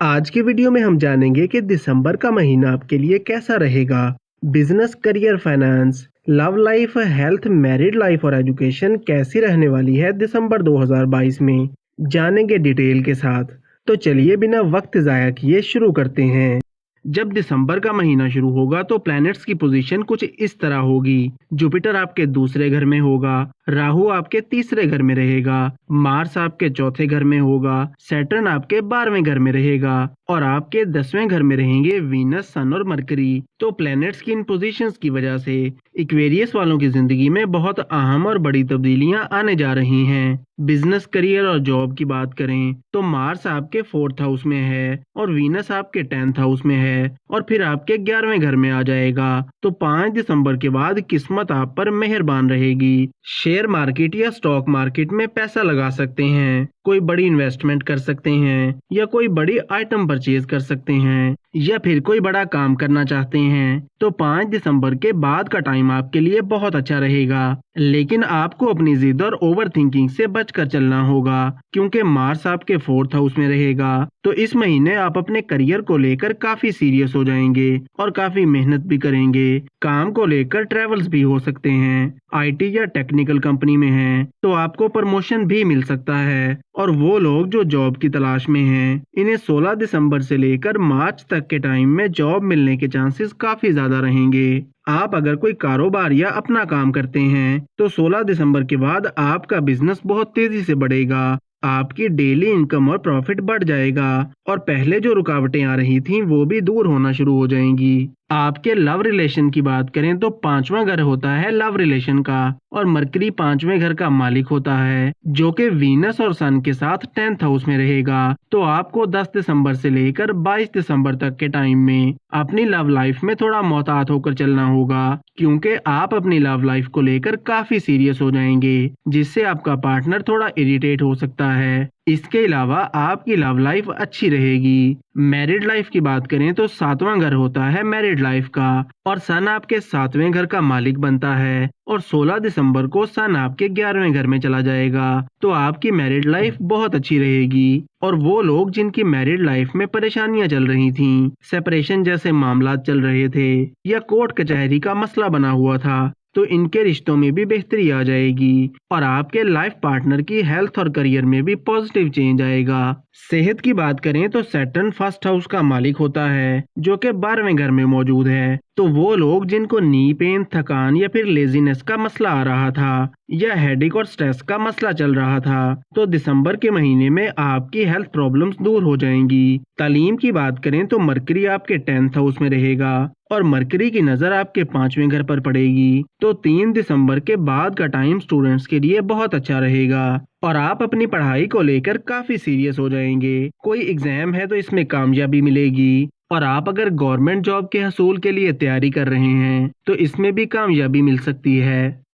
आज की वीडियो में हम जानेंगे कि दिसंबर का महीना आपके लिए कैसा रहेगा। Business, career, finance, love life, health, married life और एजुकेशन कैसी रहने वाली है दिसंबर 2022 में, जानेंगे डिटेल के साथ। तो चलिए बिना वक्त ज़ाया किए शुरू करते हैं। जब दिसंबर का महीना शुरू होगा तो प्लैनेट्स की पोजीशन कुछ इस तरह होगी। जुपिटर आपके दूसरे घर में होगा, राहु आपके तीसरे घर में रहेगा, मार्स आपके चौथे घर में होगा, सैटर्न आपके 12वें घर में रहेगा और आपके 10वें घर में रहेंगे वीनस, सन और मरकरी। तो प्लैनेट्स की इन पोजीशंस की वजह से इक्वेरियस वालों की जिंदगी में बहुत अहम और बड़ी तब्दीलियां आने जा रही हैं। बिजनेस, करियर और जॉब की बात करें तो मार्स आपके 4th हाउस में है और वीनस आपके 10th हाउस में है और फिर आपके 11वें घर में आ जाएगा। तो 5 दिसंबर के बाद किस्मत आप पर मेहरबान रहेगी। शेयर मार्केट या स्टॉक मार्केट में पैसा लगा सकते हैं, कोई बड़ी इन्वेस्टमेंट कर सकते हैं या कोई बड़ी आइटम परचेज कर सकते हैं या फिर कोई बड़ा काम करना चाहते हैं। तो 5 दिसंबर के बाद का टाइम आपके लिए बहुत अच्छा रहेगा, लेकिन आपको अपनी जिद और ओवर थिंकिंग से बचकर चलना होगा क्योंकि मार्स आपके 4th हाउस में रहेगा। तो इस महीने आप अपने करियर को लेकर काफी सीरियस हो जाएंगे और काफी मेहनत भी करेंगे। काम को लेकर ट्रेवल्स भी हो सकते हैं। आईटी या टेक्निकल कंपनी में हैं तो आपको प्रमोशन भी मिल सकता है और वो लोग जो जॉब की तलाश में हैं, इन्हें 16 दिसंबर से लेकर मार्च तक के टाइम में जॉब मिलने के चांसेस काफी ज्यादा रहेंगे। आप अगर कोई कारोबार या अपना काम करते हैं तो 16 दिसंबर के बाद आपका बिजनेस बहुत तेजी से बढ़ेगा। आपकी डेली इनकम और प्रॉफिट बढ़ जाएगा और पहले जो रुकावटें आ रही थीं वो भी दूर होना शुरू हो जाएंगी। आपके लव रिलेशन की बात करें तो 5वां घर होता है लव रिलेशन का और मरकरी 5वें घर का मालिक होता है जो कि वीनस और सन के साथ 10th हाउस में रहेगा। तो आपको 10 दिसंबर से लेकर 22 दिसंबर तक के टाइम में अपनी लव लाइफ में थोड़ा मोहतात होकर चलना होगा क्योंकि आप अपनी लव लाइफ को लेकर काफी सीरियस हो जाएंगे जिससे आपका पार्टनर थोड़ा इरिटेट हो सकता है। इसके अलावा आपकी लव लाइफ अच्छी रहेगी। मैरिड लाइफ की बात करें तो 7वां घर होता है मैरिड लाइफ का और सन आपके 7वें घर का मालिक बनता है और 16 दिसंबर को सन आपके 11वें घर में चला जाएगा। तो आपकी मैरिड लाइफ बहुत अच्छी रहेगी और वो लोग जिनकी मैरिड लाइफ में परेशानियां चल रही थीं, सेपरेशन जैसे मामला चल रहे थे या कोर्ट कचहरी का मसला बना हुआ था, तो इनके रिश्तों में भी बेहतरी आ जाएगी और आपके लाइफ पार्टनर की हेल्थ और करियर में भी पॉजिटिव चेंज आएगा। सेहत की बात करें तो सैटर्न 1st हाउस का मालिक होता है जो कि 12वें घर में मौजूद है। तो वो लोग जिनको नी पेन, थकान या फिर लेजीनेस का मसला आ रहा था या हेडेक और स्ट्रेस का मसला चल रहा था, तो दिसंबर के महीने में आपकी हेल्थ प्रॉब्लम्स दूर हो जाएंगी। तालीम की बात करें तो मरकरी आपके 10th हाउस में रहेगा और मरकरी की नजर आपके 5वें घर पर पड़ेगी। तो 3 दिसंबर के बाद का टाइम स्टूडेंट्स के लिए बहुत अच्छा रहेगा और आप अपनी पढ़ाई को लेकर काफी सीरियस हो जाएंगे। कोई एग्जाम है तो इसमें कामयाबी मिलेगी और आप अगर गवर्नमेंट जॉब के हसूल के लिए तैयारी कर रहे हैं तो इसमें भी कामयाबी मिल सकती है।